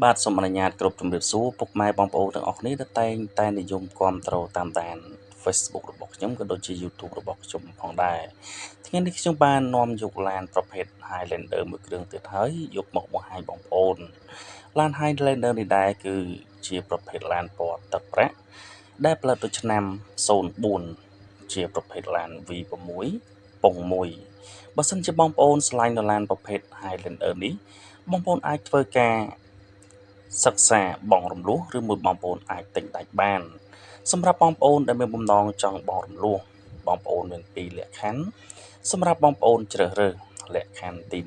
បាទសូមអនុញ្ញាតគ្រប់ជំរាបសួរពុកម៉ែបងប្អូនទាំងអស់គ្នាដែលតែងតែនិយមគាំទ្រតាមដាន Facebook របស់ខ្ញុំក៏ដូចជា YouTube របស់ខ្ញុំផងដែរថ្ងៃនេះខ្ញុំបាននាំយកឡានប្រភេទ Highlander មួយគ្រឿងទៀតហើយយកមកបង្ហាញបងប្អូនឡាន Highlander នេះដែរគឺជាប្រភេទឡានពណ៌ទឹកប្រាក់ដែលផលិតនៅឆ្នាំ04ជាប្រភេទឡាន V6 ពង1បើសិនជាបងប្អូនឆ្លាញ់នៅឡានប្រភេទ Highlander នេះបងប្អូនអាចធ្វើការសិក្សាបង់រំលោះឬមួយបងប្អូនអាចទិញដាច់បានសម្រាប់បងប្អូនដែលមានបំណងចង់បង់រំលោះបងប្អូនមាន2លក្ខខណ្ឌសម្រាប់បងប្អូនជ្រើសរើសលក្ខខណ្ឌទី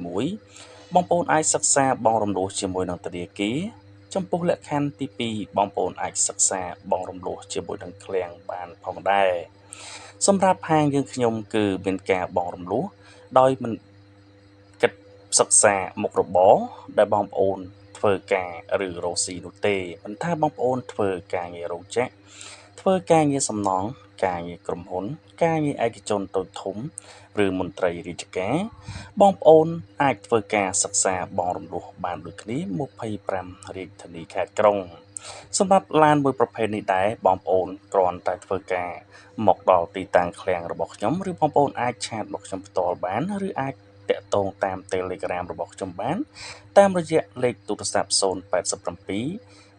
1បងប្អូនអាចសិក្សាបង់រំលោះជាមួយនឹងធនាគារចំពោះលក្ខខណ្ឌទី2បងប្អូនអាចសិក្សាបង់រំលោះជាមួយនឹងឃ្លាំងបានផងដែរសម្រាប់ហាងយើងខ្ញុំគឺមានការបង់រំលោះដោយមិនគិតសិក្សាមុខរបរដែលបងប្អូនធ្វើការឬរកស៊ីនោះទេមិនថាបងប្អូនធ្វើការងាររោងចក្រធ្វើការងារសំណង់ការងារក្រុមហ៊ុនការងារឯកជនតូចធំឬមន្ត្រីរាជការបងប្អូនអាចធ្វើការសិក្សាបង់រំលោះបានដូចគ្នា25រាជធានីខេត្តក្រុងសម្រាប់ឡានមួយប្រភេទនេះដែរបងប្អូនគ្រាន់តែធ្វើការមកដល់ទីតាំងឃ្លាំងរបស់ខ្ញុំឬបងប្អូនអាចឆាតមកខ្ញុំផ្ទាល់បានឬអាចតាក់ទងតាម Telegram របស់ខ្ញុំបានតាមរយៈលេខទូរស័ព្ទ087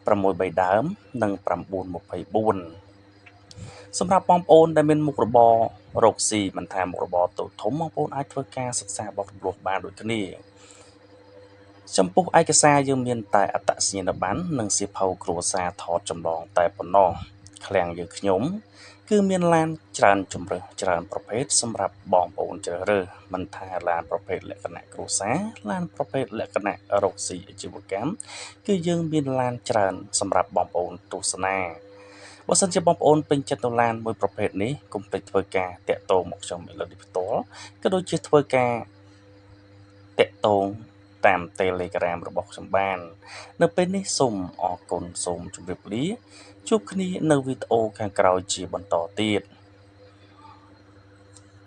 63ដើមនិង924សម្រាប់បងប្អូនដែលមានមុខរបររកស៊ីមិនថាមុខរបរតូចធំបងប្អូនអាចធ្វើការសិក្សាបោះរំលោះបានដូចគ្នាចំពោះឯកសារយើងមានតែអត្តសញ្ញាណប័ណ្ណនិងសៀវភៅគ្រួសារថតចម្លងតែប៉ុណ្ណោះឃ្លាំងយើងខ្ញុំគឺមានឡានច្រើនជម្រើសច្រើនប្រភេទសម្រាប់បងប្អូនជ្រើសរើសមិនថាឡានប្រភេទលក្ខណៈគ្រួសារឡានប្រភេទលក្ខណៈរកស៊ីអាជីវកម្មគឺយើងមានឡានច្រើនសម្រាប់បងប្អូនទស្សនាបើសិនជាបងប្អូនពេញចិត្តនៅឡានមួយប្រភេទនេះកុំភ្លេចធ្វើការតាក់ទងមកខ្ញុំឥឡូវនេះផ្ទាល់ក៏ដូចជាធ្វើការតាក់ទងតាម Telegram របស់ខ្ញុំបាននៅពេលនេះសូមអរគុណសូមជម្រាបលាជួបគ្នានៅវីដេអូខាងក្រោយជាបន្តទៀត